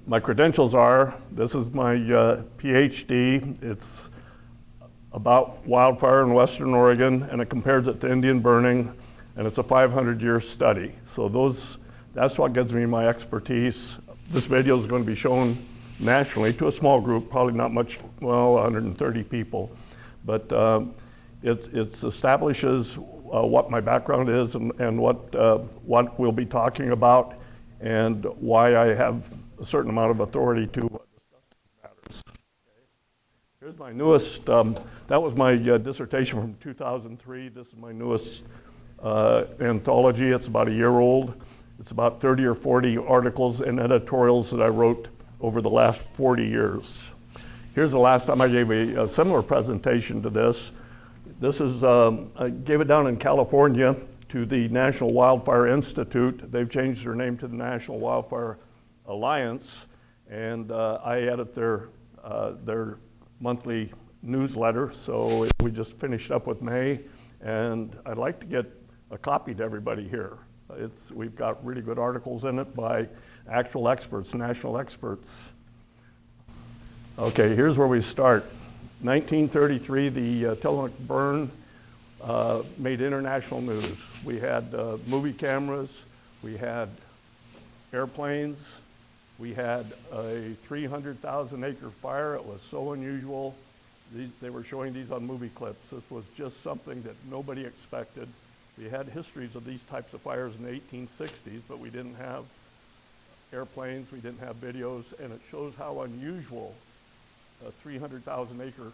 My credentials are, this is my PhD. It's about wildfire in Western Oregon, and it compares it to Indian burning, and it's a 500-year study. So that's what gives me my expertise. This video is going to be shown nationally to a small group, probably not much, well, 130 people. But it establishes what my background is and what we'll be talking about and why I have a certain amount of authority to discuss these matters. Okay. Here's my newest, that was my dissertation from 2003. This is my newest anthology. It's about a year old. It's about 30 or 40 articles and editorials that I wrote over the last 40 years. Here's the last time I gave a similar presentation to this. This is, I gave it down in California to the National Wildfire Institute. They've changed their name to the National Wildfire Alliance, and I edit their monthly newsletter. So we just finished up with May, and I'd like to get a copy to everybody here. We've got really good articles in it by actual experts, national experts. Okay, here's where we start. 1933, the Tillamook burn made international news. We had movie cameras, we had airplanes, we had a 300,000 acre fire. It was so unusual. They were showing these on movie clips. This was just something that nobody expected. We had histories of these types of fires in the 1860s, but we didn't have airplanes, we didn't have videos, and it shows how unusual a 300,000 acre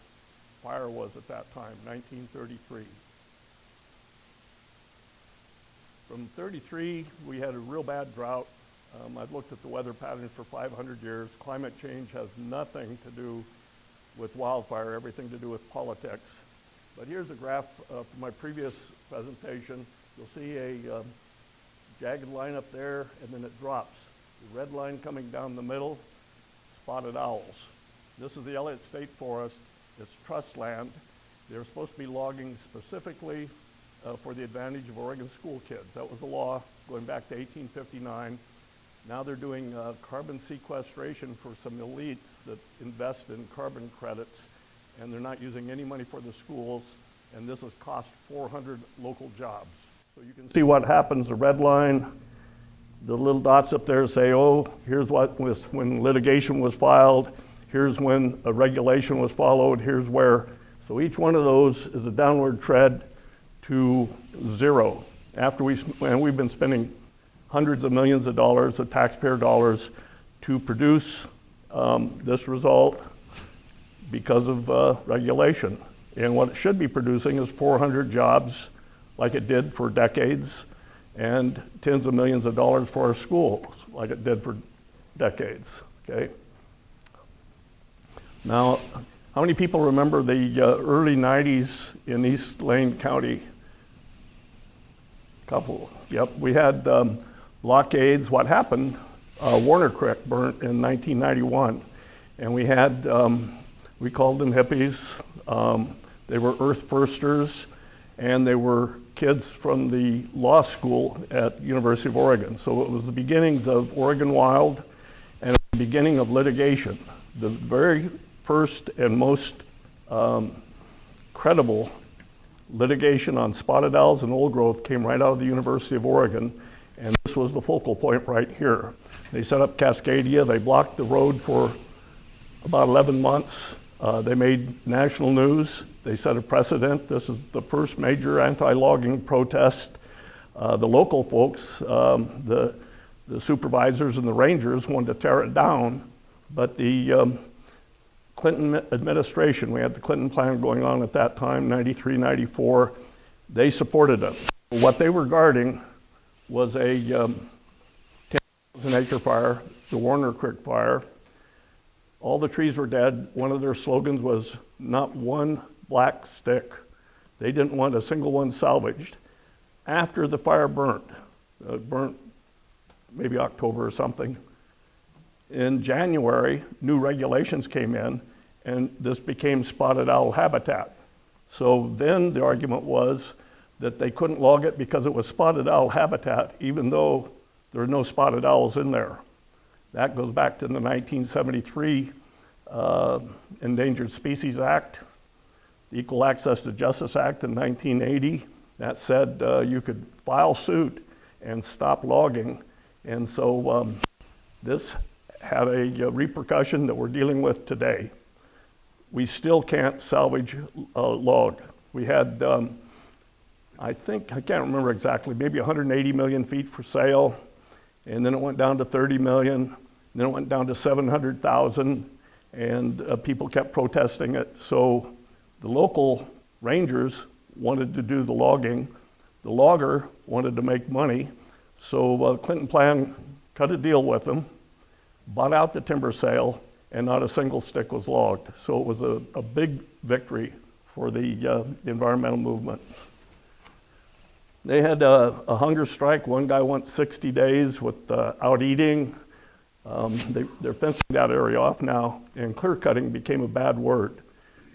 fire was at that time, 1933. From 33, we had a real bad drought. I've looked at the weather patterns for 500 years. Climate change has nothing to do with wildfire, everything to do with politics. But here's a graph from my previous presentation. You'll see a jagged line up there, and then it drops. The red line coming down the middle, spotted owls. This is the Elliott State Forest. It's trust land. They're supposed to be logging specifically for the advantage of Oregon school kids. That was the law going back to 1859. Now they're doing carbon sequestration for some elites that invest in carbon credits, and they're not using any money for the schools, and this has cost 400 local jobs. So you can see what happens, the red line, the little dots up there say, oh, here's what was when litigation was filed, here's when a regulation was followed, here's where. So each one of those is a downward tread to zero. And we've been spending hundreds of millions of dollars of taxpayer dollars to produce this result because of regulation. And what it should be producing is 400 jobs like it did for decades, and tens of millions of dollars for our schools like it did for decades, okay? Now, how many people remember the early 90s in East Lane County? Couple, yep. We had blockades. What happened? Warner Creek burnt in 1991. And we had, we called them hippies. They were earth firsters, and they were kids from the law school at University of Oregon. So it was the beginnings of Oregon Wild and the beginning of litigation. The very first and most credible litigation on spotted owls and old growth came right out of the University of Oregon, and this was the focal point right here. They set up Cascadia, they blocked the road for about 11 months. They made national news, they set a precedent. This is the first major anti-logging protest. The local folks, the supervisors and the rangers wanted to tear it down, but the Clinton administration, we had the Clinton plan going on at that time, 93, 94, they supported it. What they were guarding was a 10,000 acre fire, the Warner Creek fire. All the trees were dead. One of their slogans was, not one black stick. They didn't want a single one salvaged. After the fire burnt maybe October or something, in January, new regulations came in, and this became spotted owl habitat. So then the argument was that they couldn't log it because it was spotted owl habitat, even though there were no spotted owls in there. That goes back to the 1973 Endangered Species Act, the Equal Access to Justice Act in 1980. That said you could file suit and stop logging. And so this had a repercussion that we're dealing with today. We still can't salvage a log. We had, I can't remember exactly, maybe 180 million feet for sale, and then it went down to 30 million, and then it went down to 700,000, and people kept protesting it. So the local rangers wanted to do the logging. The logger wanted to make money. So Clinton Plan cut a deal with them, bought out the timber sale, and not a single stick was logged. So it was a big victory for the environmental movement. They had a hunger strike. One guy went 60 days without eating. They're fencing that area off now, and clear cutting became a bad word.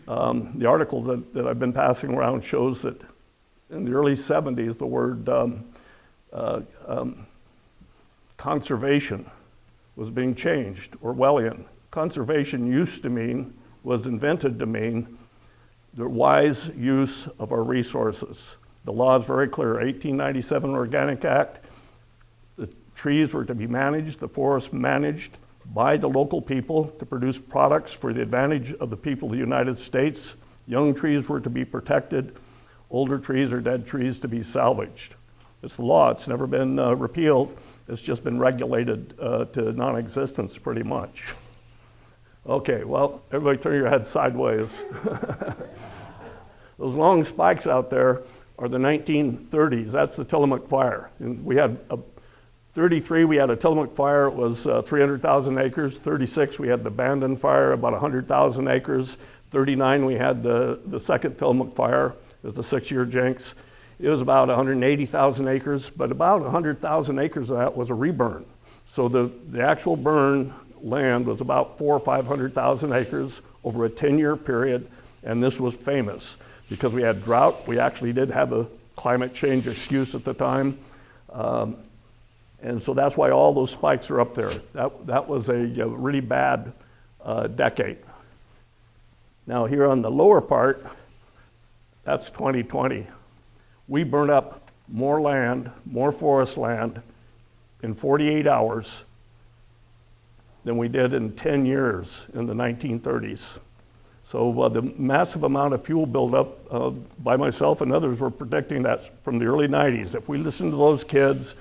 The article that I've been passing around shows that in the early 70s, the word conservation was being changed, Orwellian. Conservation was invented to mean the wise use of our resources. The law is very clear, 1897 Organic Act, the trees were to be managed, the forest managed by the local people to produce products for the advantage of the people of the United States. Young trees were to be protected, older trees or dead trees to be salvaged. It's the law, it's never been repealed, it's just been regulated to non-existence pretty much. Okay, well, everybody turn your head sideways. Those long spikes out there are the 1930s. That's the Tillamook Fire. And we had 33, we had a Tillamook Fire. It was 300,000 acres. 36, we had the Bandon Fire, about 100,000 acres. 39, we had the second Tillamook Fire. It was the 6-year jinx. It was about 180,000 acres, but about 100,000 acres of that was a reburn. So the actual burn land was about 400,000 or 500,000 acres over a 10-year period, and this was famous because we had drought. We actually did have a climate change excuse at the time, and so that's why all those spikes are up there. That was a really bad decade. Now here on the lower part, that's 2020. We burned up more land, more forest land in 48 hours than we did in 10 years in the 1930s. So the massive amount of fuel buildup, by myself and others were predicting that from the early 90s. If we listen to those kids,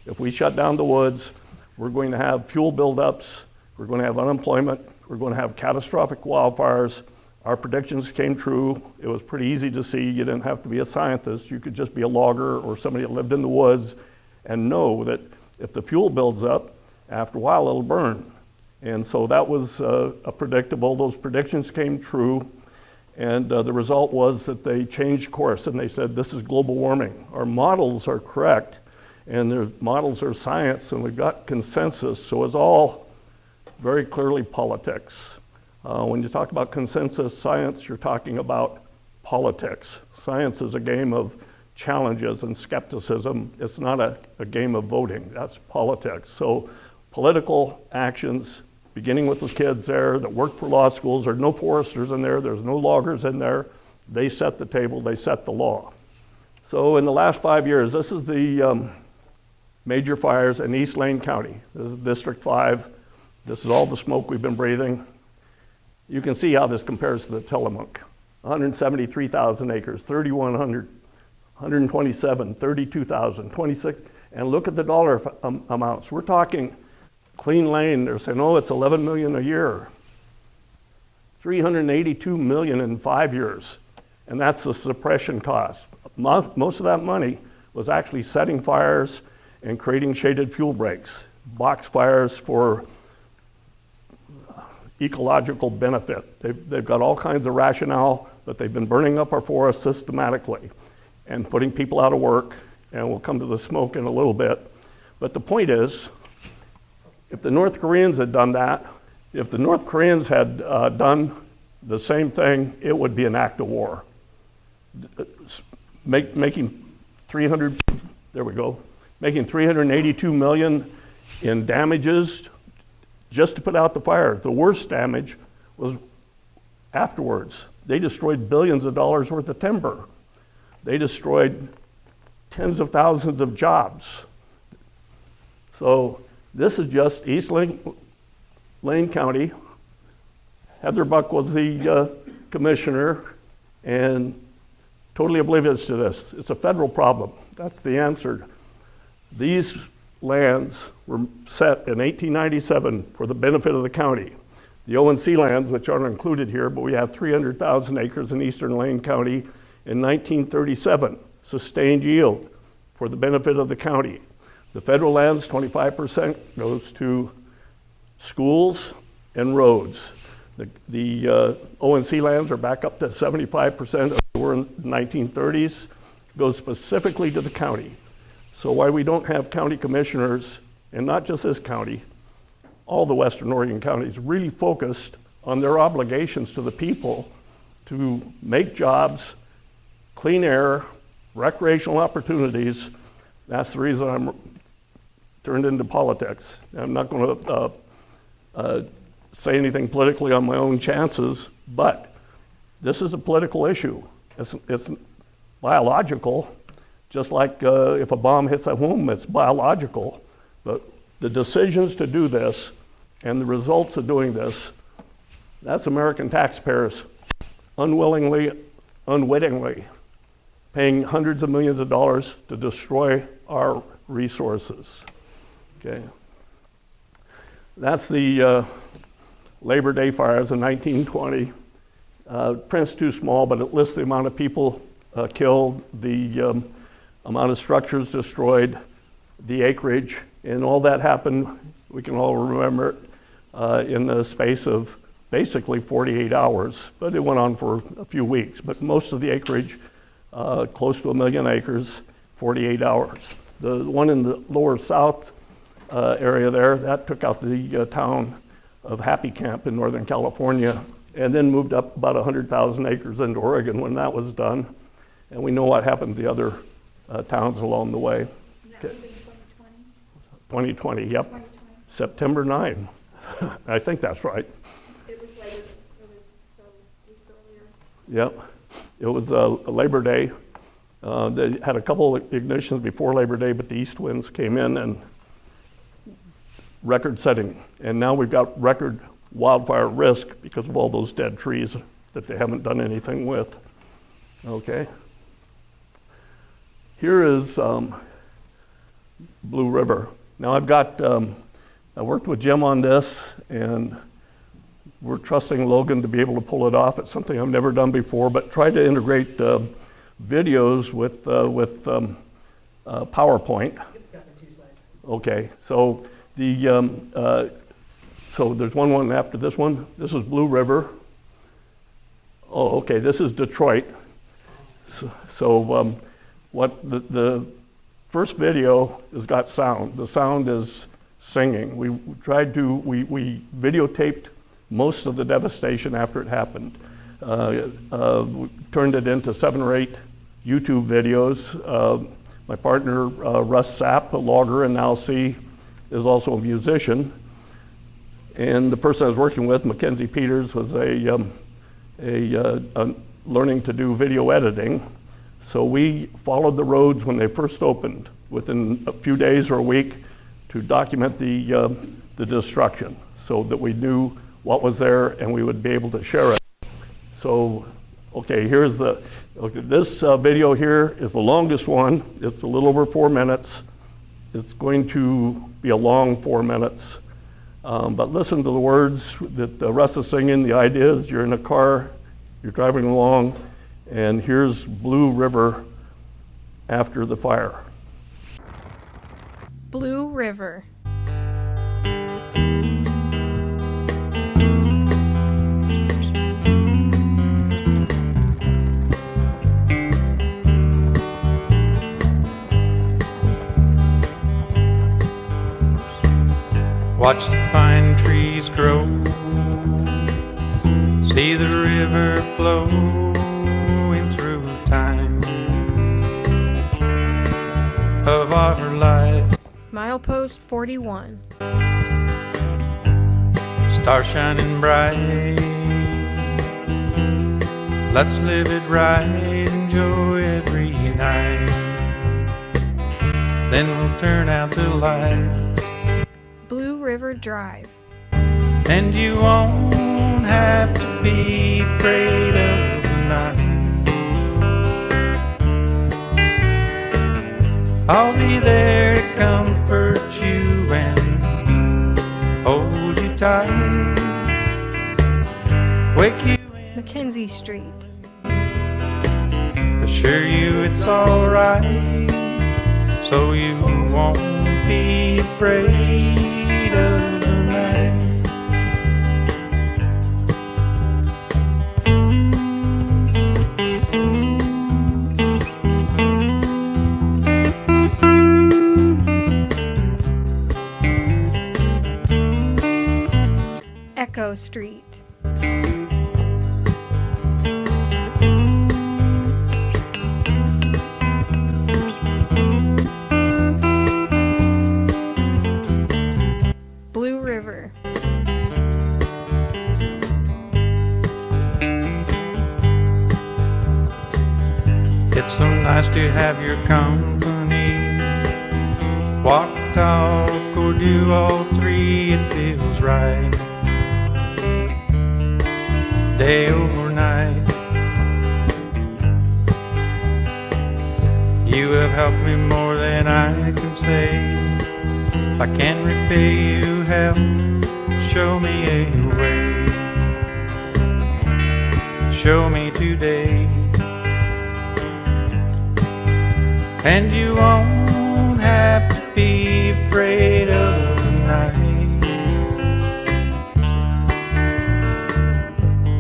if we shut down the woods, we're going to have fuel buildups, we're going to have unemployment, we're going to have catastrophic wildfires. Our predictions came true. It was pretty easy to see. You didn't have to be a scientist. You could just be a logger or somebody that lived in the woods and know that if the fuel builds up, after a while it'll burn. And so that was predictable. Those predictions came true. And the result was that they changed course and they said, this is global warming. Our models are correct and their models are science and we've got consensus. So it's all very clearly politics. When you talk about consensus science, you're talking about politics. Science is a game of challenges and skepticism. It's not a game of voting, that's politics. So political actions, beginning with the kids there that work for law schools, there are no foresters in there, there's no loggers in there. They set the table, they set the law. So in the last 5 years, this is the major fires in East Lane County. This is District 5. This is all the smoke we've been breathing. You can see how this compares to the Tillamook. 173,000 acres, 3,100, 127, 32,000, 26, and look at the dollar amounts. We're talking Clean Lane, they're saying, oh, it's 11 million a year. 382 million in 5 years, and that's the suppression cost. Most of that money was actually setting fires and creating shaded fuel breaks, box fires for ecological benefit. They've got all kinds of rationale, but they've been burning up our forests systematically and putting people out of work, and we'll come to the smoke in a little bit. But the point is, if the North Koreans had done that, if the North Koreans had done the same thing, it would be an act of war. Making 382 million in damages just to put out the fire. The worst damage was afterwards. They destroyed billions of dollars worth of timber. They destroyed tens of thousands of jobs. So this is just East Lane County. Heather Buck was the commissioner and totally oblivious to this. It's a federal problem. That's the answer. These lands were set in 1897 for the benefit of the county. The O&C lands, which aren't included here, but we have 300,000 acres in eastern Lane County in 1937, sustained yield for the benefit of the county. The federal lands, 25% goes to schools and roads. The O&C lands are back up to 75% as they were in the 1930s, goes specifically to the county. So why we don't have county commissioners, and not just this county, all the Western Oregon counties really focused on their obligations to the people to make jobs, clean air, recreational opportunities. That's the reason I'm turned into politics. I'm not going to say anything politically on my own chances, but this is a political issue. It's biological, just like if a bomb hits a home, it's biological. But the decisions to do this and the results of doing this, that's American taxpayers unwittingly paying hundreds of millions of dollars to destroy our resources. Okay. That's the Labor Day fires in 1920. Print's too small, but it lists the amount of people killed, the amount of structures destroyed, the acreage, and all that happened, we can all remember it, in the space of basically 48 hours, but it went on for a few weeks. But most of the acreage, close to 1 million acres, 48 hours. The one in the lower south area there, that took out the town of Happy Camp in Northern California, and then moved up about 100,000 acres into Oregon when that was done. And we know what happened to the other towns along the way. Okay. 2020, yep. 2020. September 9. I think that's right. It was later. It was a week earlier. Yep. It was a Labor Day. They had a couple of ignitions before Labor Day, but the east winds came in and record setting. And now we've got record wildfire risk because of all those dead trees that they haven't done anything with. Okay. Here is Blue River. Now I've got, I worked with Jim on this, and we're trusting Logan to be able to pull it off. It's something I've never done before, but try to integrate videos with PowerPoint. Okay, so so there's one after this one. This is Blue River. Oh, okay, this is Detroit. So what the first video has got sound. The sound is singing. We videotaped most of the devastation after it happened. We turned it into 7 or 8 YouTube videos. My partner, Russ Sapp, a logger in Alsea, is also a musician. And the person I was working with, Mackenzie Peters, was a learning to do video editing. So we followed the roads when they first opened within a few days or a week to document the destruction so that we knew what was there and we would be able to share it. So, okay, here's this video here is the longest one. It's a little over 4 minutes. It's going to be a long 4 minutes. But listen to the words that Russ is singing. The idea is you're in a car, you're driving along, and here's Blue River after the fire. Blue River. Watch the pine trees grow, see the river flowing through time of our life. Milepost 41. stars shining bright. Let's live it right, enjoy every night. Then we'll turn out the light. Blue River Drive. And you won't have to be afraid of the night. I'll be there to comfort you and hold you tight. Wake you in, Mackenzie Street. assure you it's alright, so you won't be afraid of the night. Echo Street. Blue River. It's so nice to have your company. Walk, talk, or do all three, it feels right. Day or night, you have helped me more than I can say. If I can repay you, help, show me a way. Show me today. And you won't have to be afraid of the night.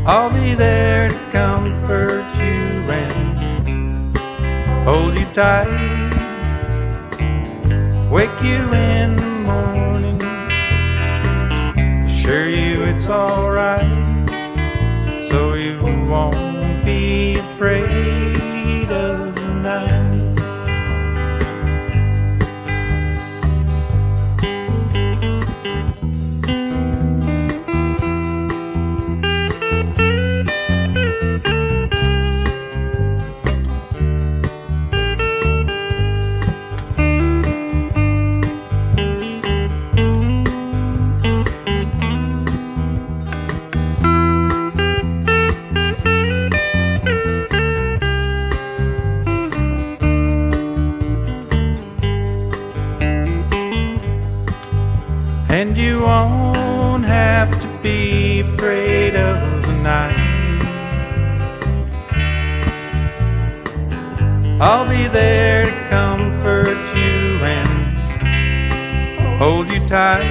I'll be there to comfort you and hold you tight. Wake you in the morning, assure you it's alright, so you won't be afraid of the night. And you won't have to be afraid of the night. I'll be there to comfort you and hold you tight.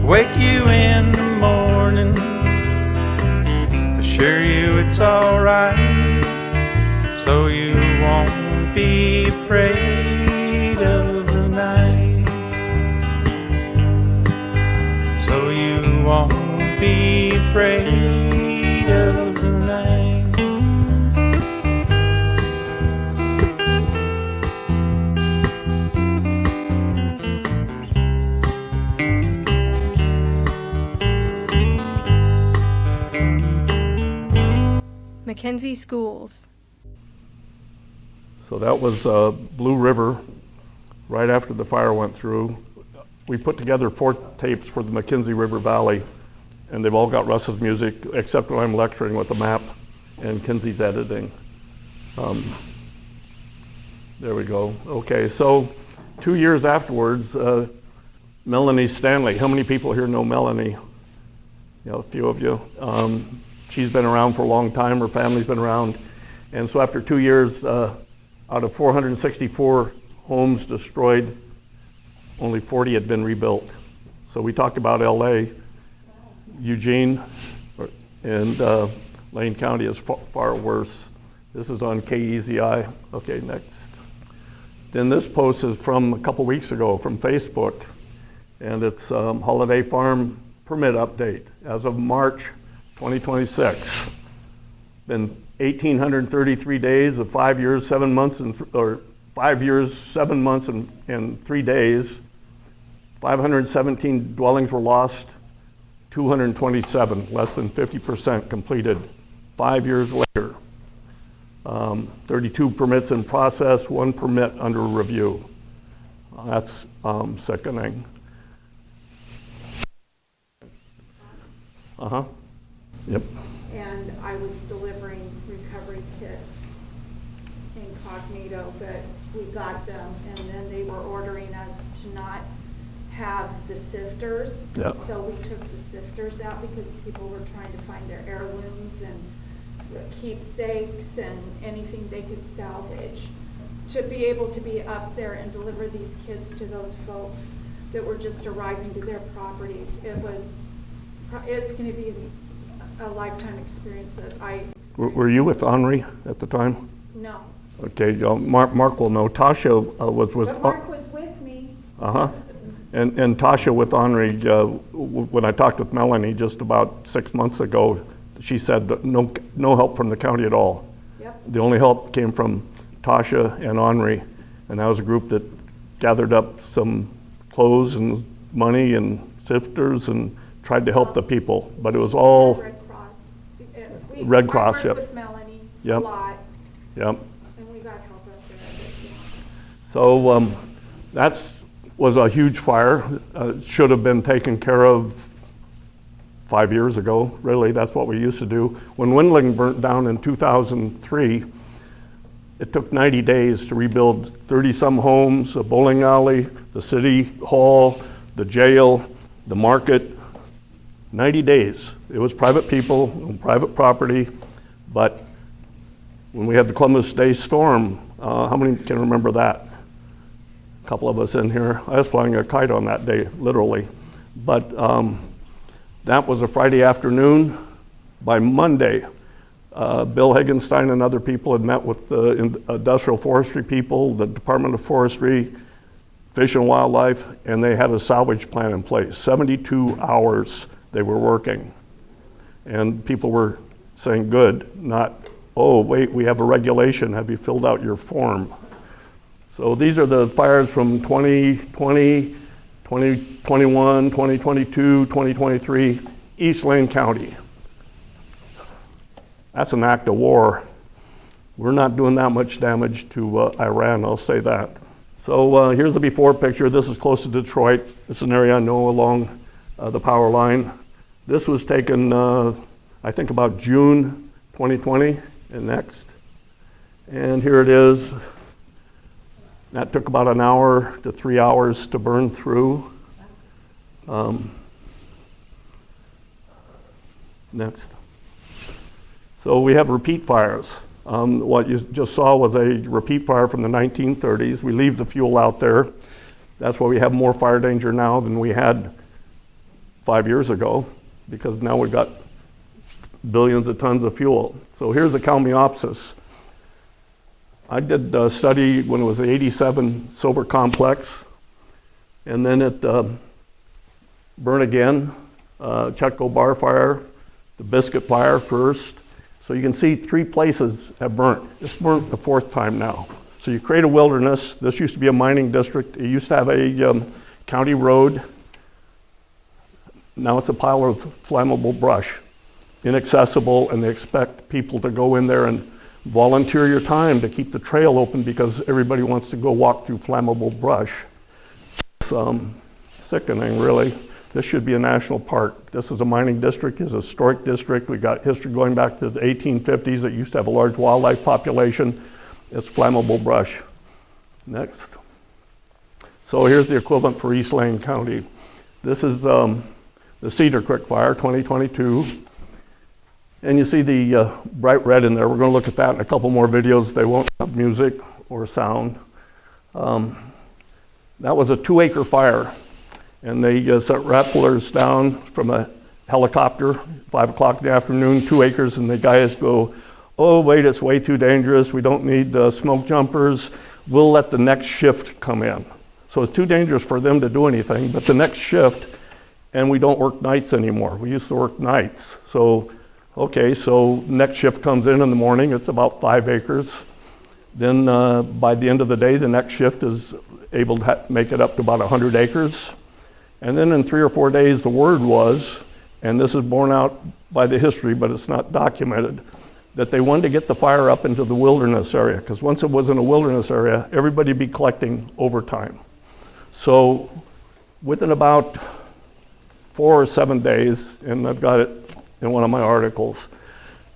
Wake you in the morning, assure you it's alright, so you won't be afraid of the night. So you won't be afraid of the night. Mackenzie Schools. So that was Blue River, right after the fire went through. We put together 4 tapes for the Mackenzie River Valley, and they've all got Russ's music, except when I'm lecturing with the map and Kinsey's editing. There we go. Okay, so 2 years afterwards, Melanie Stanley. How many people here know Melanie? You know, a few of you. She's been around for a long time. Her family's been around. And so after 2 years, out of 464 homes destroyed, only 40 had been rebuilt. So we talked about LA, Eugene, and Lane County is far worse. This is on KEZI. Okay, next. Then this post is from a couple weeks ago from Facebook, and it's Holiday Farm permit update as of March 2026. Been 1,833 days of 5 years, 7 months, or 5 years, 7 months, and 3 days. 517 dwellings were lost. 227, less than 50% completed 5 years later. 32 permits in process, 1 permit under review. That's sickening. Yep. And I was delivering recovery kits incognito, but we got them, and then they were ordering us to not have the sifters. Yep. So we took the sifters out because people were trying to find their heirlooms and keepsakes and anything they could salvage. To be able to be up there and deliver these kids to those folks that were just arriving to their properties, it's going to be a lifetime experience that I experienced. Were you with Henri at the time? No. Okay, Mark will know. Tasha was with. But Mark was with me. And Tasha with Henri, when I talked with Melanie just about 6 months ago, she said that no help from the county at all. Yep. The only help came from Tasha and Henri, and that was a group that gathered up some clothes and money and sifters and tried to help the people, but it was all Red Cross. Red Cross, I yep. worked with Melanie Yep. a lot, Yep. and we got help up there. So that was a huge fire. Should have been taken care of 5 years ago, really. That's what we used to do. When Wendling burnt down in 2003, it took 90 days to rebuild 30-some homes, a bowling alley, the city hall, the jail, the market. 90 days. It was private people and private property, but when we had the Columbus Day storm, how many can remember that? A couple of us in here. I was flying a kite on that day, literally. But that was a Friday afternoon. By Monday, Bill Hagenstein and other people had met with the industrial forestry people, the Department of Forestry, Fish and Wildlife, and they had a salvage plan in place. 72 hours they were working. And people were saying, good, not, oh, wait, we have a regulation. Have you filled out your form? So these are the fires from 2020, 2021, 2022, 2023, East Lane County. That's an act of war. We're not doing that much damage to Iran, I'll say that. So here's the before picture. This is close to Detroit. It's an area I know along the power line. This was taken, I think, about June 2020 and next. And here it is. That took about an hour to 3 hours to burn through. Next. So we have repeat fires. What you just saw was a repeat fire from the 1930s. We leave the fuel out there. That's why we have more fire danger now than we had 5 years ago, because now we've got billions of tons of fuel. So here's the Kalmiopsis. I did a study when it was the 87 Silver Complex, and then it burned again, Chetco Bar Fire, the Biscuit Fire first. So you can see 3 places have burnt. It's burnt the 4th time now. So you create a wilderness. This used to be a mining district. It used to have a county road. Now it's a pile of flammable brush, inaccessible, and they expect people to go in there and volunteer your time to keep the trail open because everybody wants to go walk through flammable brush. It's sickening, really. This should be a national park. This is a mining district, it's a historic district. We got history going back to the 1850s. It used to have a large wildlife population. It's flammable brush. Next. So here's the equivalent for East Lane County. This is the Cedar Creek Fire, 2022. And you see the bright red in there. We're going to look at that in a couple more videos. They won't have music or sound. That was a 2-acre fire. And they set rappellers down from a helicopter, 5 o'clock in the afternoon, 2 acres, and the guys go, oh, wait, it's way too dangerous. We don't need smoke jumpers. We'll let the next shift come in. So it's too dangerous for them to do anything, but the next shift, and we don't work nights anymore. We used to work nights. So, okay, so next shift comes in the morning. It's about 5 acres. Then by the end of the day, the next shift is able to make it up to about 100 acres. And then in 3 or 4 days, the word was, and this is borne out by the history, but it's not documented, that they wanted to get the fire up into the wilderness area, because once it was in a wilderness area, everybody would be collecting overtime. So within about 4 or 7 days, and I've got it in one of my articles,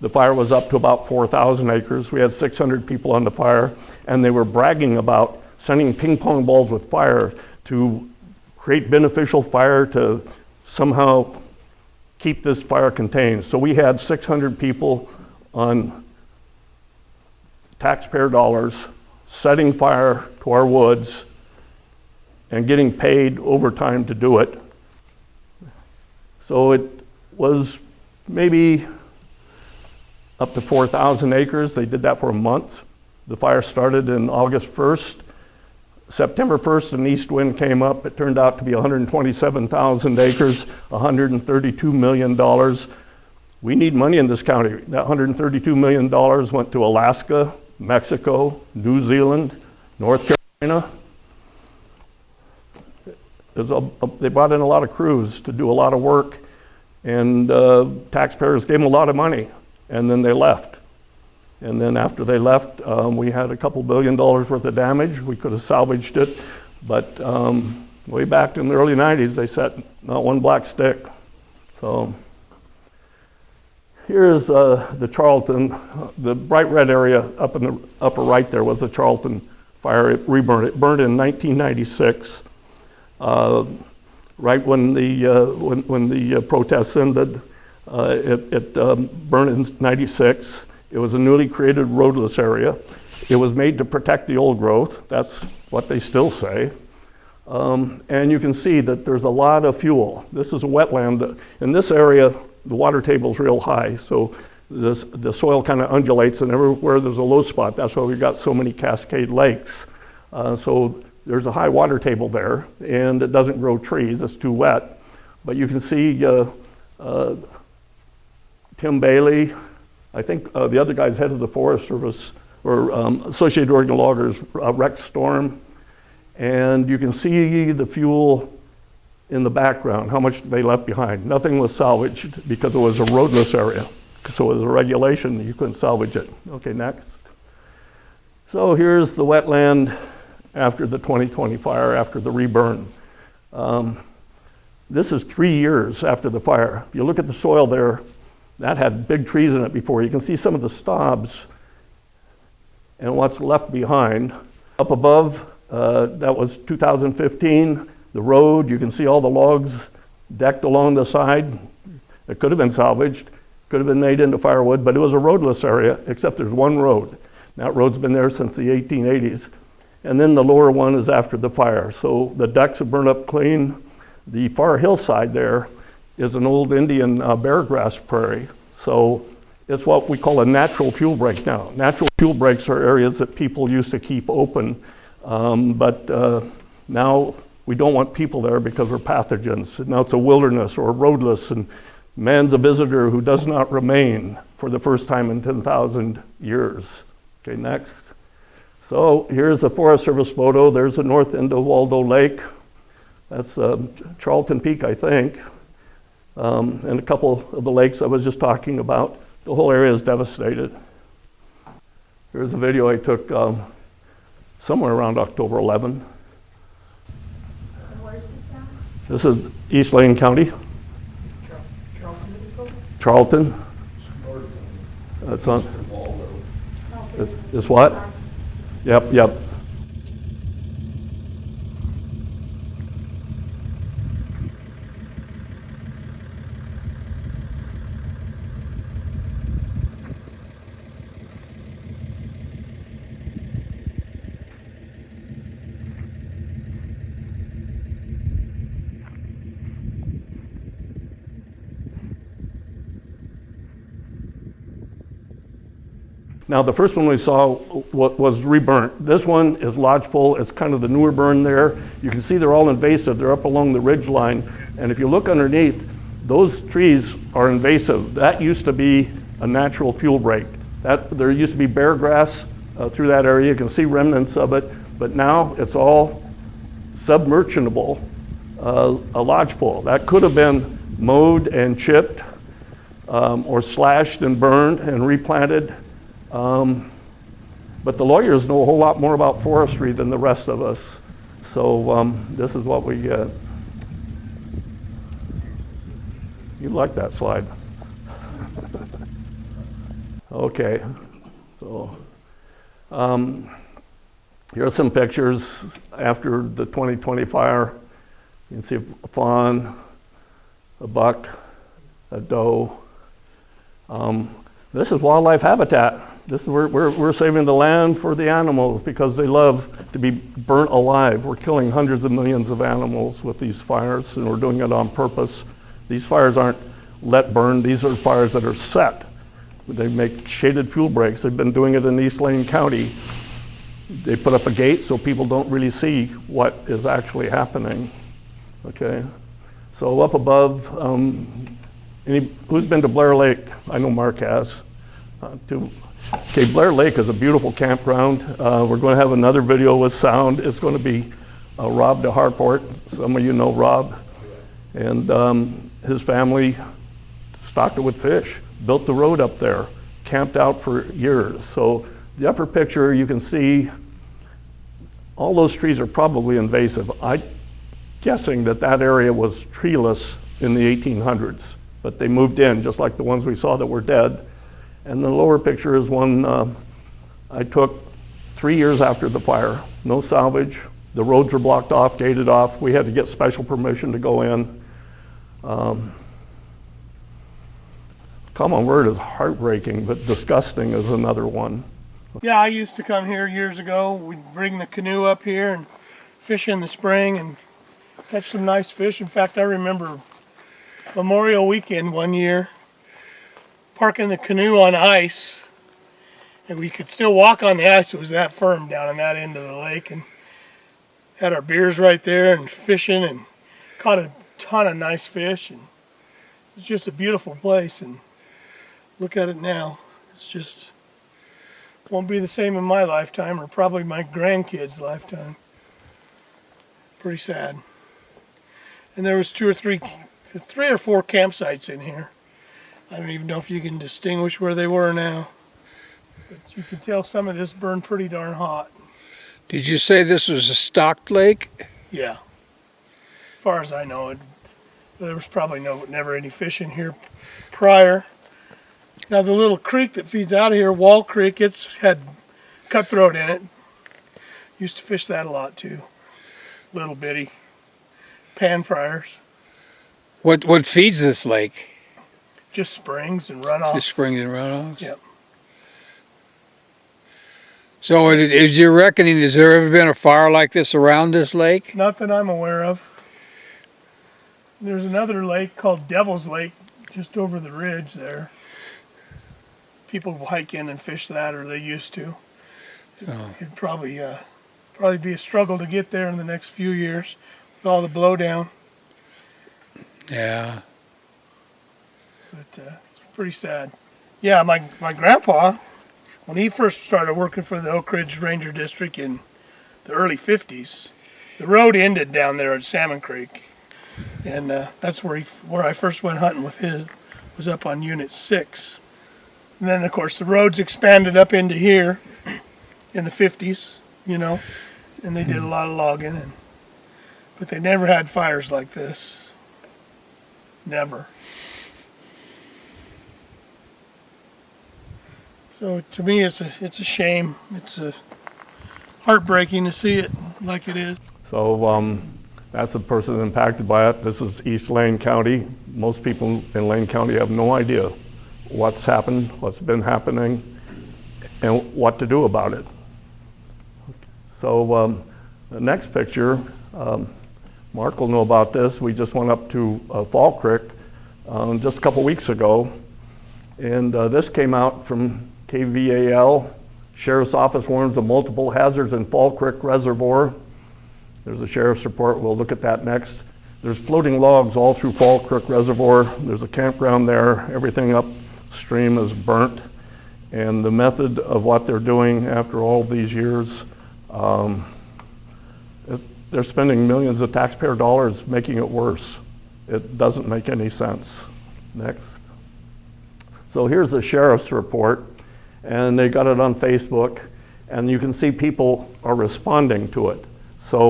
the fire was up to about 4,000 acres. We had 600 people on the fire, and they were bragging about sending ping pong balls with fire to create beneficial fire to somehow keep this fire contained. So we had 600 people on taxpayer dollars setting fire to our woods and getting paid overtime to do it. So it was maybe up to 4,000 acres. They did that for a month. The fire started in August 1st. September 1st, an east wind came up. It turned out to be 127,000 acres, $132 million. We need money in this county. That $132 million went to Alaska, Mexico, New Zealand, North Carolina. They brought in a lot of crews to do a lot of work, and taxpayers gave them a lot of money, and then they left. And then after they left, we had a couple $2 billion worth of damage. We could have salvaged it, but way back in the early 90s, they set not one black stick. So here's the Charlton, the bright red area up in the upper right there was the Charlton fire. It reburned. It burned in 1996, right when the protests ended. It burned in 96. It was a newly created roadless area. It was made to protect the old growth. That's what they still say. And you can see that there's a lot of fuel. This is a wetland. In this area, the water table's real high, so the soil kind of undulates, and everywhere there's a low spot. That's why we've got so many cascade lakes. So there's a high water table there, and it doesn't grow trees. It's too wet. But you can see Tim Bailey, I think the other guy's head of the Forest Service, or Associated Oregon Loggers, wrecked storm. And you can see the fuel in the background, how much they left behind. Nothing was salvaged because it was a roadless area. So it was a regulation, you couldn't salvage it. Okay, next. So here's the wetland after the 2020 fire, after the reburn. This is 3 years after the fire. If you look at the soil there, that had big trees in it before. You can see some of the stobs and what's left behind. Up above, that was 2015. The road, you can see all the logs decked along the side. It could have been salvaged, could have been made into firewood, but it was a roadless area, except there's one road. That road's been there since the 1880s. And then the lower one is after the fire. So the decks have burned up clean. The far hillside there is an old Indian bear grass prairie. So it's what we call a natural fuel break now. Natural fuel breaks are areas that people used to keep open, but now we don't want people there because we're pathogens. Now it's a wilderness or a roadless, and man's a visitor who does not remain for the first time in 10,000 years. Okay, next. So here's the Forest Service photo. There's the north end of Waldo Lake. That's Charlton Peak, I think. And a couple of the lakes I was just talking about. The whole area is devastated. Here's a video I took somewhere around October 11. And where's this at? This is East Lane County. Charlton is called? Charlton. That's on. It's what? Yep. Now the first one we saw was reburnt. This one is lodgepole. It's kind of the newer burn there. You can see they're all invasive. They're up along the ridge line. And if you look underneath, those trees are invasive. That used to be a natural fuel break. There used to be bear grass through that area. You can see remnants of it, but now it's all submerchantable, a lodgepole. That could have been mowed and chipped, or slashed and burned and replanted. But the lawyers know a whole lot more about forestry than the rest of us. So this is what we get. You like that slide. Okay, so here are some pictures after the 2020 fire. You can see a fawn, a buck, a doe. This is wildlife habitat. This is we're saving the land for the animals because they love to be burnt alive. We're killing hundreds of millions of animals with these fires, and we're doing it on purpose. These fires aren't let burn. These are fires that are set. They make shaded fuel breaks. They've been doing it in East Lane County. They put up a gate so people don't really see what is actually happening. Okay, so up above, who's been to Blair Lake? I know Mark has. Okay, Blair Lake is a beautiful campground. We're going to have another video with sound. It's going to be Rob de Harport. Some of you know Rob. And his family stocked it with fish, built the road up there, camped out for years. So the upper picture, you can see all those trees are probably invasive. I'm guessing that that area was treeless in the 1800s, but they moved in just like the ones we saw that were dead. And the lower picture is one I took 3 years after the fire. No salvage. The roads were blocked off, gated off. We had to get special permission to go in. Common word is heartbreaking, but disgusting is another one. Yeah, I used to come here years ago. We'd bring the canoe up here and fish in the spring and catch some nice fish. In fact, I remember Memorial Weekend one year, parking the canoe on ice, and we could still walk on the ice. It was that firm down in that end of the lake, and had our beers right there and fishing and caught a ton of nice fish. And it's just a beautiful place, and look at it now. It's just won't be the same in my lifetime or probably my grandkids' lifetime. Pretty sad. And there was three or four campsites in here. I don't even know if you can distinguish where they were now. But you can tell some of this burned pretty darn hot. Did you say this was a stocked lake? Yeah. As far as I know, there was probably never any fish in here prior. Now the little creek that feeds out of here, Wall Creek, it's had cutthroat in it. Used to fish that a lot too. Little bitty pan fryers. What feeds this lake? Just springs and runoff. Just springs and runoffs? Yep. So is your reckoning, has there ever been a fire like this around this lake? Not that I'm aware of. There's another lake called Devil's Lake just over the ridge there. People hike in and fish that, or they used to. Oh. It'd probably be a struggle to get there in the next few years with all the blowdown. Yeah. But it's pretty sad. Yeah, my grandpa, when he first started working for the Oak Ridge Ranger District in the early 50s, the road ended down there at Salmon Creek. And that's where I first went hunting with his, was up on Unit 6. And then, of course, the roads expanded up into here in the 50s, and they did a lot of logging. But they never had fires like this. Never. So to me, it's a shame. It's heartbreaking to see it like it is. So that's the person impacted by it. This is East Lane County. Most people in Lane County have no idea what's happened, what's been happening, and what to do about it. So the next picture, Mark will know about this. We just went up to Fall Creek just a couple weeks ago, and this came out from KVAL. Sheriff's Office warns of multiple hazards in Fall Creek Reservoir. There's a sheriff's report. We'll look at that next. There's floating logs all through Fall Creek Reservoir. There's a campground there. Everything upstream is burnt. And the method of what they're doing after all these years, they're spending millions of taxpayer dollars making it worse. It doesn't make any sense. Next. So here's the sheriff's report, and they got it on Facebook, and you can see people are responding to it. So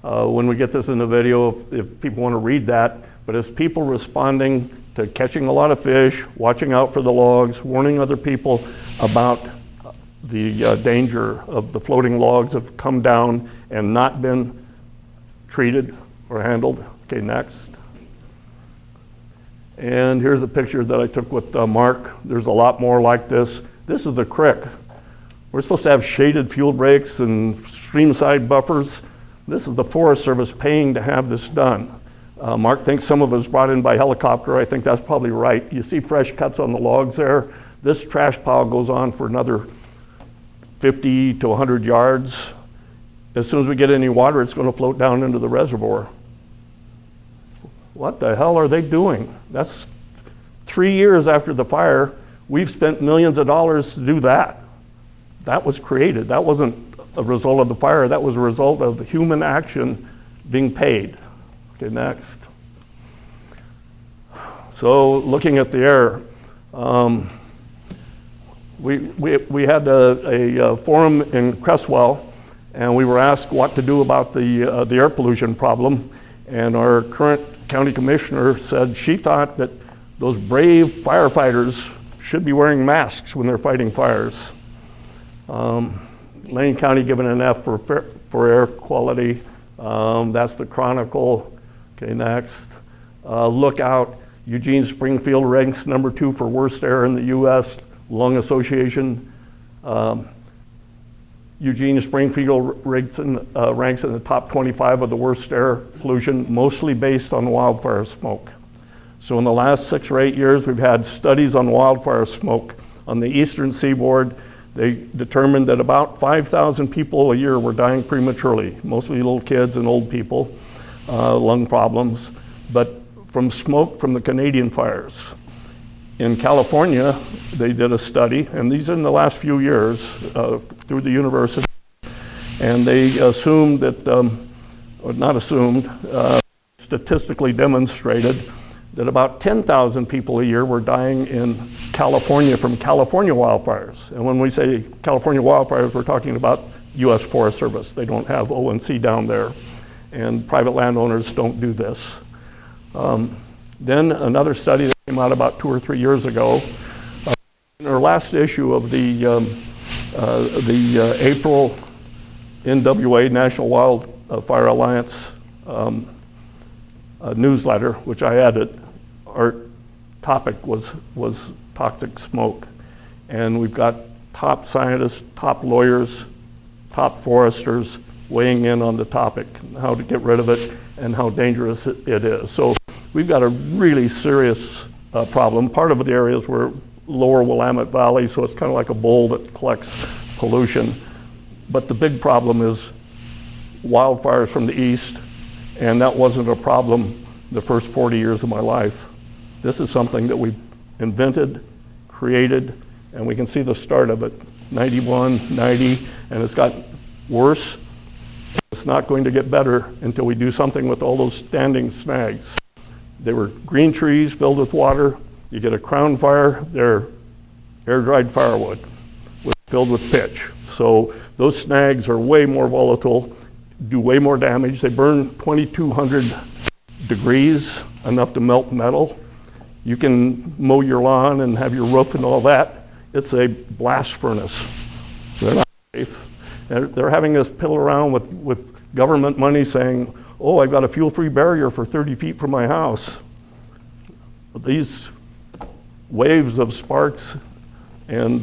when we get this in the video, if people want to read that, but it's people responding to catching a lot of fish, watching out for the logs, warning other people about the danger of the floating logs have come down and not been treated or handled. Okay, next. And here's a picture that I took with Mark. There's a lot more like this. This is the creek. We're supposed to have shaded fuel breaks and streamside buffers. This is the Forest Service paying to have this done. Mark thinks some of it was brought in by helicopter. I think that's probably right. You see fresh cuts on the logs there. This trash pile goes on for another 50 to 100 yards. As soon as we get any water, it's going to float down into the reservoir. What the hell are they doing? That's 3 years after the fire. We've spent millions of dollars to do that. That was created. That wasn't a result of the fire. That was a result of human action being paid. Okay, next. So looking at the air, we had a forum in Cresswell, and we were asked what to do about the air pollution problem. And our current county commissioner said she thought that those brave firefighters should be wearing masks when they're fighting fires. Lane County given an F for air quality. That's the Chronicle. Okay, next. Lookout. Eugene Springfield ranks #2 for worst air in the U.S. Lung Association. Eugene Springfield ranks in the top 25 of the worst air pollution, mostly based on wildfire smoke. So in the last 6 or 8 years, we've had studies on wildfire smoke. On the eastern seaboard, they determined that about 5,000 people a year were dying prematurely, mostly little kids and old people, lung problems, but from smoke from the Canadian fires. In California, they did a study, and these are in the last few years through the university, and they assumed that, or not assumed, statistically demonstrated that about 10,000 people a year were dying in California from California wildfires. And when we say California wildfires, we're talking about U.S. Forest Service. They don't have O&C down there, and private landowners don't do this. Then another study that came out about 2 or 3 years ago, in our last issue of the April NWA, National Wildfire Alliance newsletter, which I added, our topic was toxic smoke. And we've got top scientists, top lawyers, top foresters weighing in on the topic, how to get rid of it and how dangerous it is. So we've got a really serious problem. Part of the areas were lower Willamette Valley, so it's kind of like a bowl that collects pollution. But the big problem is wildfires from the east, and that wasn't a problem the first 40 years of my life. This is something that we invented, created, and we can see the start of it, 91, 90, and it's got worse. It's not going to get better until we do something with all those standing snags. They were green trees filled with water. You get a crown fire, they're air-dried firewood filled with pitch. So those snags are way more volatile, do way more damage. They burn 2,200 degrees, enough to melt metal. You can mow your lawn and have your roof and all that. It's a blast furnace. They're not safe. They're having us piddle around with government money saying, oh, I've got a fuel-free barrier for 30 feet from my house. These waves of sparks and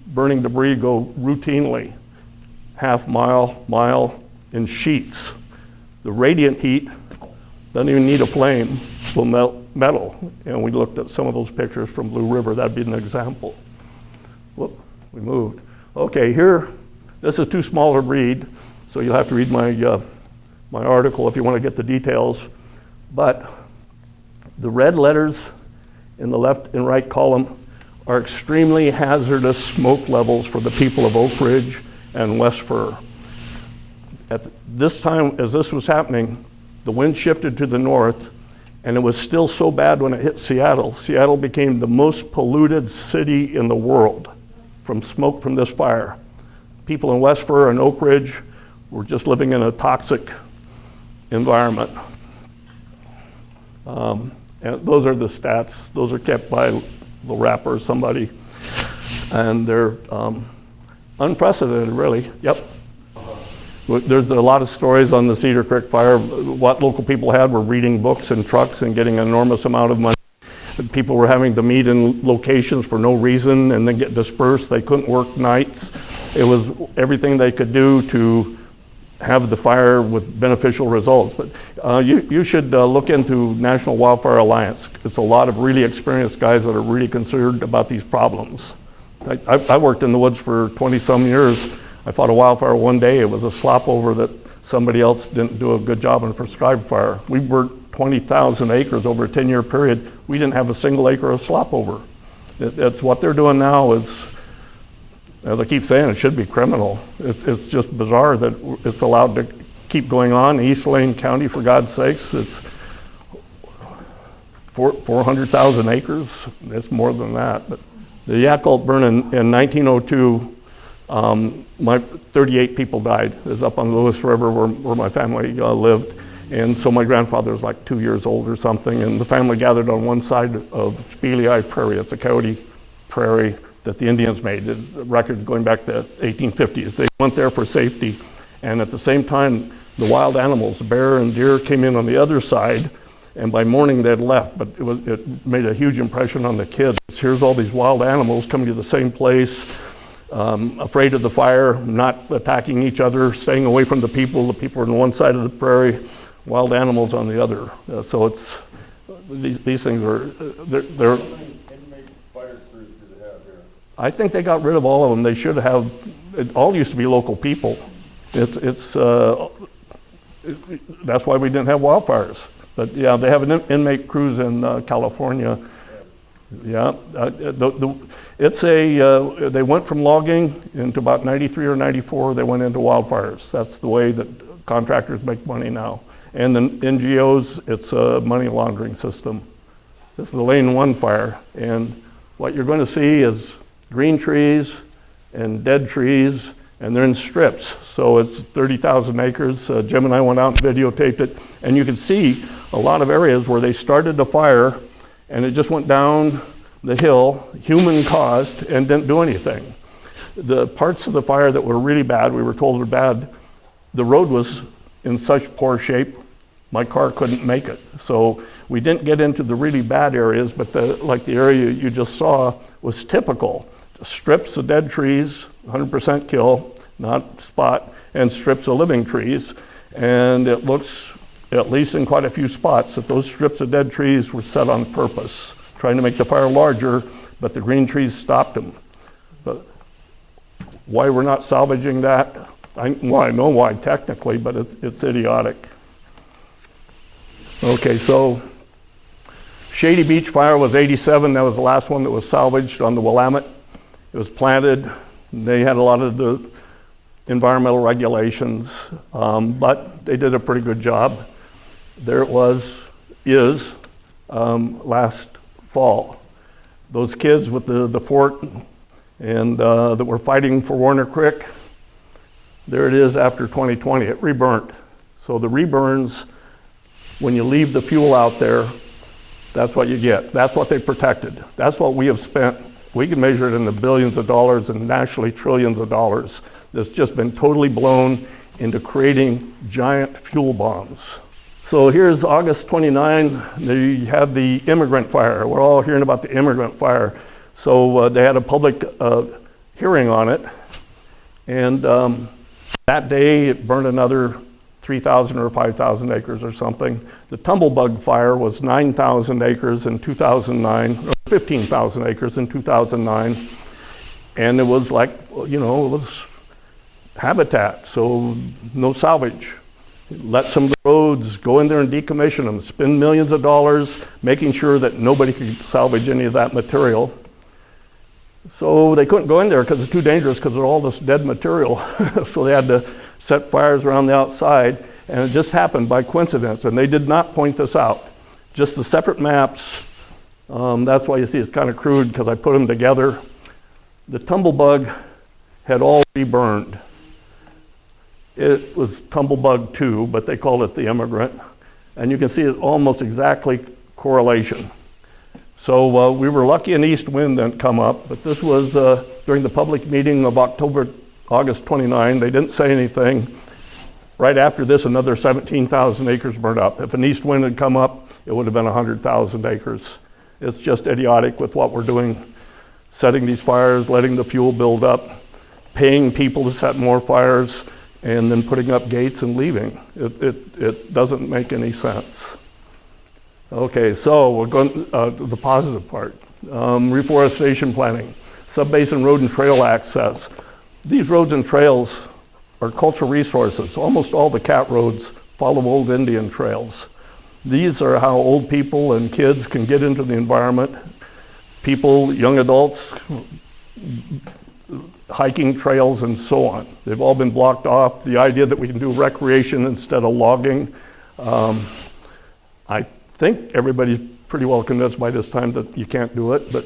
burning debris go routinely, half mile in sheets. The radiant heat doesn't even need a flame, will melt metal. And we looked at some of those pictures from Blue River. That'd be an example. Whoop, we moved. Okay, here, this is too small to read, so you'll have to read my article if you want to get the details. But the red letters in the left and right column are extremely hazardous smoke levels for the people of Oak Ridge and West Fir. At this time, as this was happening, the wind shifted to the north, And it was still so bad when it hit Seattle. Seattle became the most polluted city in the world from smoke from this fire. People in West Fir and Oak Ridge were just living in a toxic environment. And those are the stats. Those are kept by the rapper or somebody. And they're unprecedented, really. Yep. There's a lot of stories on the Cedar Creek Fire. What local people had were reading books in trucks and getting an enormous amount of money. People were having to meet in locations for no reason and then get dispersed. They couldn't work nights. It was everything they could do to have the fire with beneficial results. But you should look into National Wildfire Alliance. It's a lot of really experienced guys that are really concerned about these problems. I worked in the woods for 20-some years. I fought a wildfire one day. It was a slop over that somebody else didn't do a good job on a prescribed fire. We burnt 20,000 acres over a 10-year period. We didn't have a single acre of slop over. It's what they're doing now is, as I keep saying, it should be criminal. It's just bizarre that it's allowed to keep going on. East Lane County, for God's sakes, it's 400,000 acres. It's more than that. But the Yacolt Burn in 1902, my 38 people died. It was up on the Lewis River where my family lived. And so my grandfather was like 2 years old or something, and the family gathered on one side of Speelyai Prairie. It's a coyote prairie that the Indians made. There's records going back to 1850s. They went there for safety, and at the same time, the wild animals, bear and deer, came in on the other side, and by morning they'd left, but it made a huge impression on the kids. Here's all these wild animals coming to the same place, afraid of the fire, not attacking each other, staying away from the people. The people are on one side of the prairie, wild animals on the other. So it's, these things are, they're Fire crews do they have here? I think they got rid of all of them. They should have, it all used to be local people. That's why we didn't have wildfires. But yeah, they have an inmate cruise in California. Yeah, they went from logging into about 93 or 94, they went into wildfires. That's the way that contractors make money now. And the NGOs, it's a money laundering system. This is the Lane 1 fire. And what you're going to see is green trees and dead trees, and they're in strips. So it's 30,000 acres. Jim and I went out and videotaped it. And you can see a lot of areas where they started the fire and it just went down the hill, human caused, and didn't do anything. The parts of the fire that were really bad, we were told were bad, the road was in such poor shape, my car couldn't make it. So we didn't get into the really bad areas, but like the area you just saw was typical. Strips of dead trees, 100% kill, not spot, and strips of living trees. And it looks, at least in quite a few spots, that those strips of dead trees were set on purpose, trying to make the fire larger, but the green trees stopped them. But why we're not salvaging that, I know why technically, but it's idiotic. Okay, so Shady Beach Fire was 87. That was the last one that was salvaged on the Willamette. It was planted. They had a lot of the environmental regulations, but they did a pretty good job. There it is last fall. Those kids with the fort and that were fighting for Warner Creek, there it is after 2020. It reburnt. So the reburns, when you leave the fuel out there, that's what you get. That's what they protected. That's what we have spent. We can measure it in the billions of dollars and nationally trillions of dollars. That's just been totally blown into creating giant fuel bombs. So here's August 29, they had the immigrant fire. We're all hearing about the immigrant fire. So they had a public hearing on it. And that day it burned another 3,000 or 5,000 acres or something. The Tumblebug fire was 9,000 acres in 2009, or 15,000 acres in 2009. And it was like, you know, it was habitat, so no salvage. Let some of the roads go in there and decommission them, spend millions of dollars making sure that nobody could salvage any of that material. So they couldn't go in there because it's too dangerous because of all this dead material. So they had to set fires around the outside, and it just happened by coincidence, and they did not point this out. just the separate maps. That's why you see it's kind of crude, because I put them together. The tumblebug had already burned. It was tumblebug 2, but they called it the immigrant. And you can see it's almost exactly correlation. So we were lucky an east wind didn't come up, but this was during the public meeting of August 29. They didn't say anything. Right after this, another 17,000 acres burned up. If an east wind had come up, it would have been 100,000 acres. It's just idiotic with what we're doing, setting these fires, letting the fuel build up, paying people to set more fires, and then putting up gates and leaving. It doesn't make any sense. Okay, so we're going to the positive part. Reforestation planning, subbasin road and trail access. These roads and trails are cultural resources. Almost all the cat roads follow old Indian trails. These are how old people and kids can get into the environment. People, young adults, hiking trails and so on. They've all been blocked off. The idea that we can do recreation instead of logging. I think everybody's pretty well convinced by this time that you can't do it, but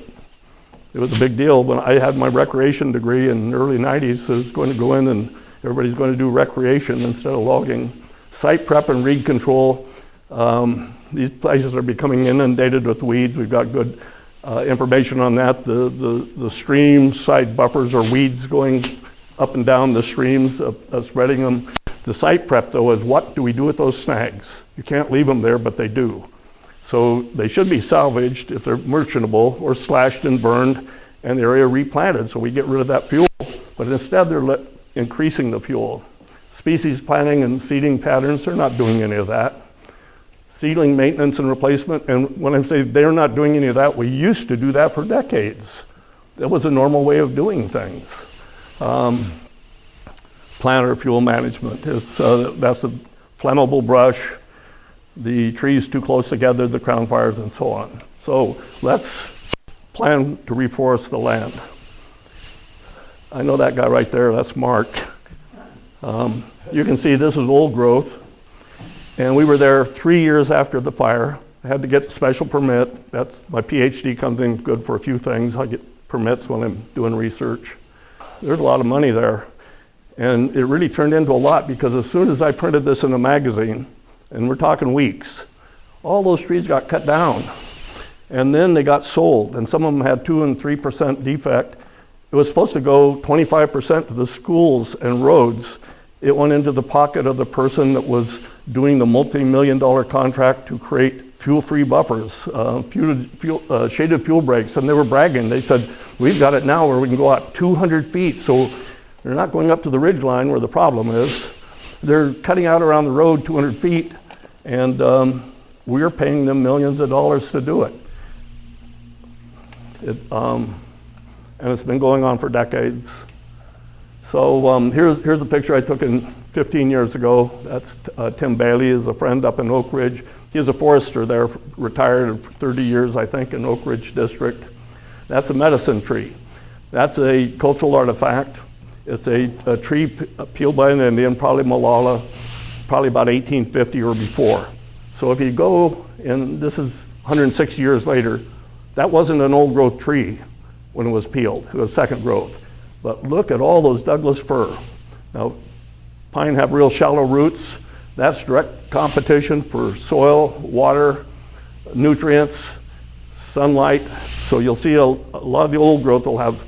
it was a big deal. When I had my recreation degree in the early 90s, I was going to go in and everybody's going to do recreation instead of logging. Site prep and weed control. These places are becoming inundated with weeds. We've got good information on that. The stream side buffers are weeds going up and down the streams, spreading them. The site prep, though, is what do we do with those snags? You can't leave them there, but they do. So they should be salvaged if they're merchantable, or slashed and burned, and the area replanted so we get rid of that fuel. But instead, they're increasing the fuel. Species planting and seeding patterns, they're not doing any of that. Seedling maintenance and replacement, and when I say they're not doing any of that, we used to do that for decades. That was a normal way of doing things. Planter fuel management, that's the flammable brush, the trees too close together, the crown fires, and so on. So let's plan to reforest the land. I know that guy right there, that's Mark. You can see this is old growth. And we were there 3 years after the fire. I had to get a special permit. That's my PhD comes in good for a few things. I get permits when I'm doing research. There's a lot of money there. And it really turned into a lot, because as soon as I printed this in a magazine, and we're talking weeks, all those trees got cut down. And then they got sold, and some of them had 2 and 3% defect. It was supposed to go 25% to the schools and roads. It went into the pocket of the person that was doing the multi-million-dollar contract to create fuel-free buffers, shaded fuel breaks, and they were bragging. They said, we've got it now where we can go out 200 feet, so they're not going up to the ridge line where the problem is. They're cutting out around the road 200 feet, and we're paying them millions of dollars to do it. And it's been going on for decades. So here's a picture I took in 15 years ago. That's Tim Bailey is a friend up in Oak Ridge. He's a forester there, retired for 30 years, I think, in Oak Ridge District. That's a medicine tree. That's a cultural artifact. It's a tree peeled by an Indian, probably Malala, probably about 1850 or before. So if you go, and this is 106 years later, that wasn't an old growth tree when it was peeled. It was second growth. But look at all those Douglas fir. Now, pine have real shallow roots. That's direct competition for soil, water, nutrients, sunlight. So you'll see a lot of the old growth will have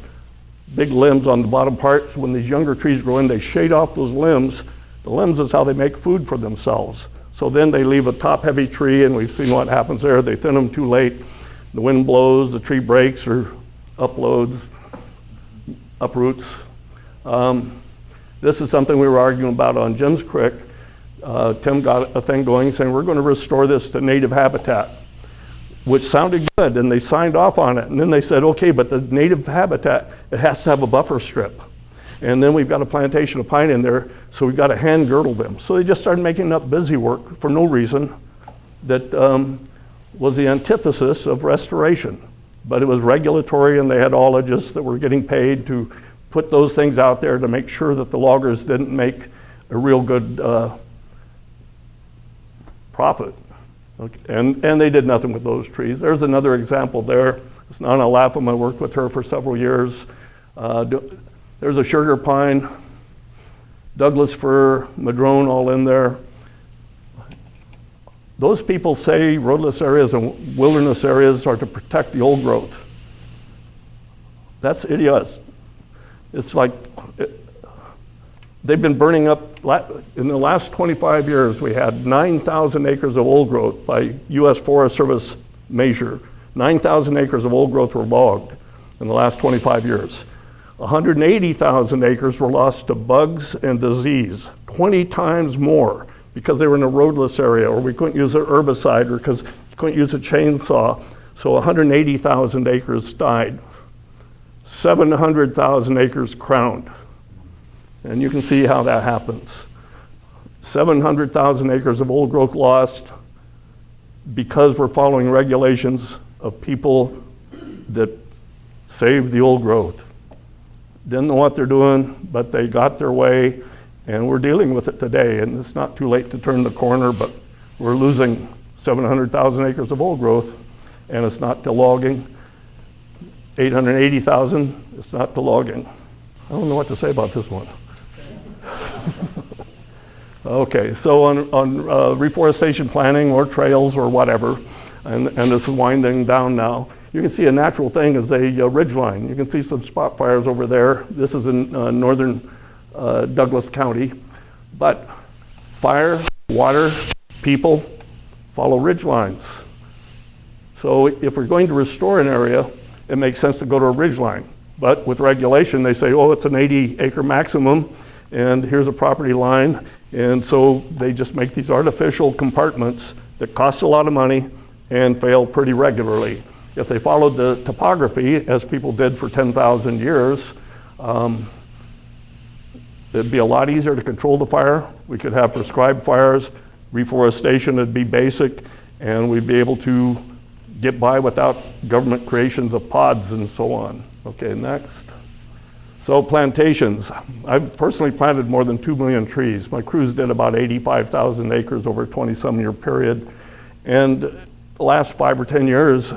big limbs on the bottom part. When these younger trees grow in, they shade off those limbs. The limbs is how they make food for themselves. So then they leave a top-heavy tree, and we've seen what happens there. They thin them too late. The wind blows, the tree breaks or uproots. This is something we were arguing about on Jim's Creek. Tim got a thing going saying, we're going to restore this to native habitat, which sounded good, and they signed off on it. And then they said, okay, but the native habitat, it has to have a buffer strip. And then we've got a plantation of pine in there, so we've got to hand girdle them. So they just started making up busy work for no reason that was the antithesis of restoration. But it was regulatory, and they had ologists that were getting paid to put those things out there to make sure that the loggers didn't make a real good profit. Okay. And they did nothing with those trees. There's another example there. It's Nana Lapham. I worked with her for several years. There's a sugar pine, Douglas fir, madrone, all in there. Those people say roadless areas and wilderness areas are to protect the old growth. That's idiots. It's like, they've been burning up, in the last 25 years, we had 9,000 acres of old growth by US Forest Service measure. 9,000 acres of old growth were logged in the last 25 years. 180,000 acres were lost to bugs and disease, 20 times more because they were in a roadless area, or we couldn't use an herbicide, or because you couldn't use a chainsaw. So 180,000 acres died. 700,000 acres crowned. And you can see how that happens. 700,000 acres of old growth lost because we're following regulations of people that saved the old growth. Didn't know what they're doing, but they got their way, and we're dealing with it today. And it's not too late to turn the corner, but we're losing 700,000 acres of old growth, and it's not to logging. 880,000, it's not to logging. I don't know what to say about this one. Okay, so on reforestation planning or trails or whatever, and this is winding down now, you can see a natural thing is a ridgeline. You can see some spot fires over there. This is in northern Douglas County. But fire, water, people follow ridgelines. So if we're going to restore an area, it makes sense to go to a ridgeline. But with regulation, they say, oh, it's an 80-acre maximum, and here's a property line. And so they just make these artificial compartments that cost a lot of money and fail pretty regularly. If they followed the topography, as people did for 10,000 years, it'd be a lot easier to control the fire. We could have prescribed fires. Reforestation would be basic, and we'd be able to get by without government creations of pods and so on. Okay, next. So plantations. I've personally planted more than 2 million trees. My crews did about 85,000 acres over a 20-some year period. And the last 5 or 10 years,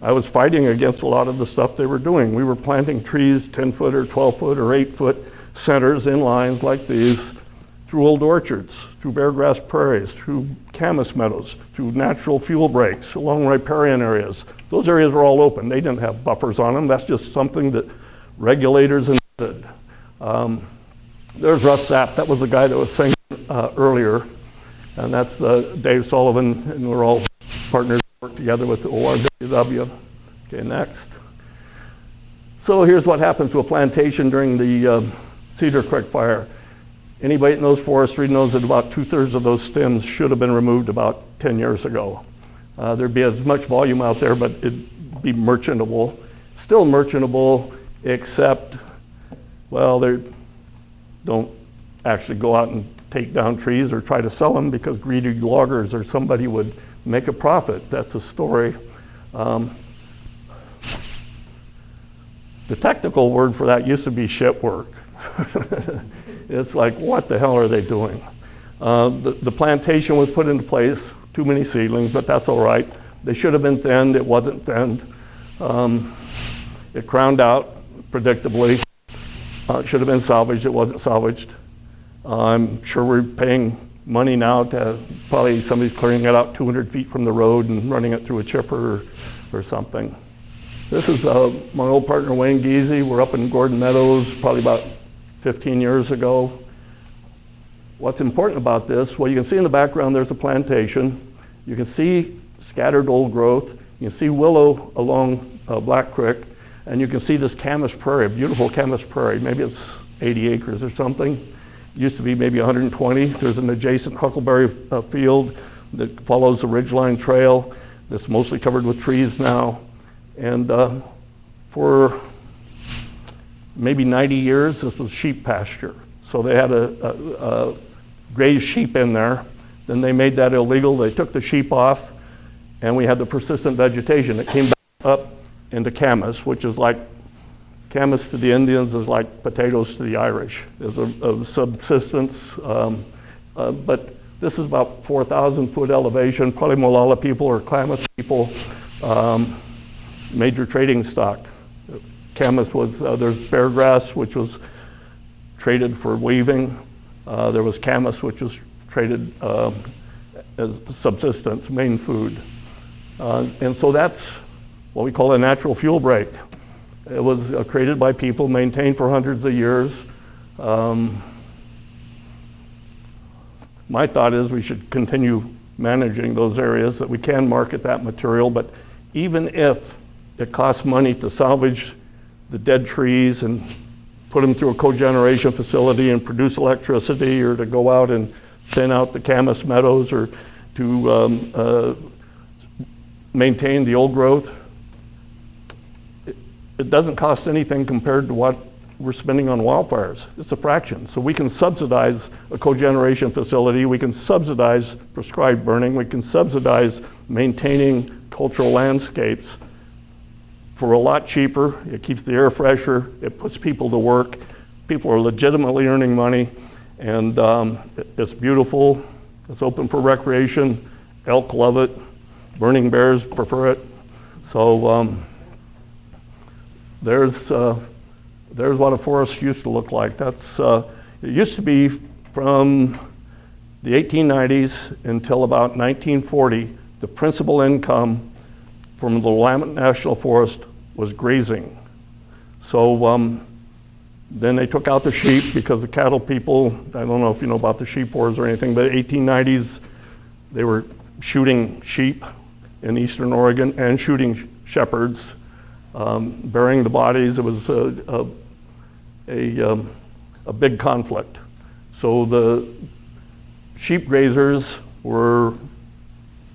I was fighting against a lot of the stuff they were doing. We were planting trees 10-foot or 12-foot or 8-foot centers in lines like these through old orchards, through beargrass prairies, through camas meadows, through natural fuel breaks, along riparian areas. Those areas were all open. They didn't have buffers on them. That's just something that regulators did. There's Russ Sapp. That was the guy that was singing earlier. And that's Dave Sullivan, and we're all partners work together with the ORWW. Okay, next. So here's what happens to a plantation during the Cedar Creek Fire. Anybody that knows forestry knows that about 2/3 of those stems should have been removed about 10 years ago. There'd be as much volume out there, but it'd be merchantable. Still merchantable, except, well, they don't actually go out and take down trees or try to sell them because greedy loggers or somebody would make a profit. That's the story. The technical word for that used to be shit work. It's like, what the hell are they doing? The plantation was put into place, too many seedlings, but that's all right. They should have been thinned, it wasn't thinned. It crowned out, predictably. It should have been salvaged, it wasn't salvaged. I'm sure we're paying money now to probably somebody's clearing it out 200 feet from the road and running it through a chipper or something. This is my old partner Wayne Giesy. We're up in Gordon Meadows probably about 15 years ago. What's important about this, well, you can see in the background there's a plantation. You can see scattered old growth. You can see willow along Black Creek, and you can see this camas prairie, beautiful camas prairie. Maybe it's 80 acres or something. Used to be maybe 120. There's an adjacent huckleberry field that follows the Ridgeline Trail that's mostly covered with trees now. And for maybe 90 years, this was sheep pasture. So they had a grazed sheep in there. Then they made that illegal. They took the sheep off, and we had the persistent vegetation. It came back up into camas, which is like, camas to the Indians is like potatoes to the Irish. It's a subsistence, but This is about 4,000 foot elevation. Probably Molalla people or Klamath people, major trading stock. Camas was, there's bear grass, which was traded for weaving. There was camas, which was traded as subsistence, main food. And so that's what we call a natural fuel break. It was created by people, maintained for hundreds of years. My thought is we should continue managing those areas, that we can market that material, but even if it costs money to salvage the dead trees and put them through a cogeneration facility and produce electricity, or to go out and thin out the camas meadows, or to maintain the old growth, it doesn't cost anything compared to what we're spending on wildfires. It's a fraction. So we can subsidize a cogeneration facility, we can subsidize prescribed burning, we can subsidize maintaining cultural landscapes for a lot cheaper. It keeps the air fresher, it puts people to work. People are legitimately earning money, and it's beautiful. It's open for recreation. Elk love it. Burning bears prefer it. So there's what a forest used to look like. That's it used to be from the 1890s until about 1940. The principal income from the Willamette National Forest was grazing. So then they took out the sheep because the cattle people, I don't know if you know about the sheep wars or anything, but 1890s, they were shooting sheep in eastern Oregon and shooting shepherds, burying the bodies. It was a big conflict. So the sheep grazers were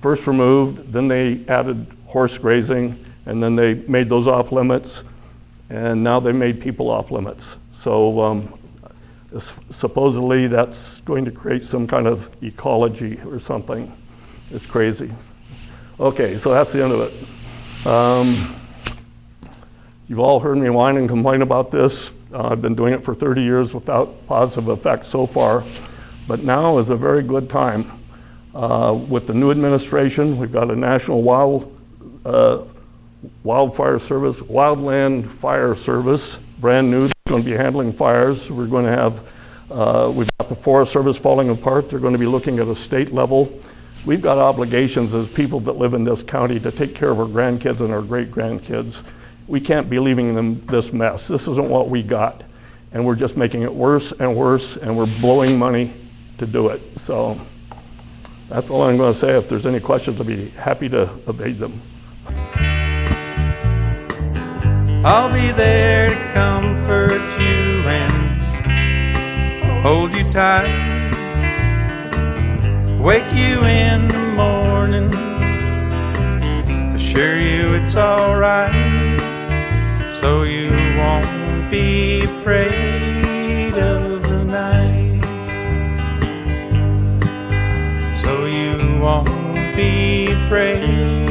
first removed, then they added horse grazing, and then they made those off limits, and now they made people off limits. So supposedly that's going to create some kind of ecology or something. It's crazy. Okay, so that's the end of it. You've all heard me whine and complain about this. I've been doing it for 30 years without positive effects so far, but now is a very good time. With the new administration, we've got a national wildfire service, wildland fire service, brand new. It's going to be handling fires. We're going to have, we've got the Forest Service falling apart. They're going to be looking at a state level. We've got obligations as people that live in this county to take care of our grandkids and our great-grandkids. We can't be leaving them this mess. This isn't what we got. And we're just making it worse and worse, and we're blowing money to do it. So that's all I'm going to say. If there's any questions, I'll be happy to evade them. I'll be there to comfort you and hold you tight, wake you in the morning, assure you it's alright, so you won't be afraid of the night, so you won't be afraid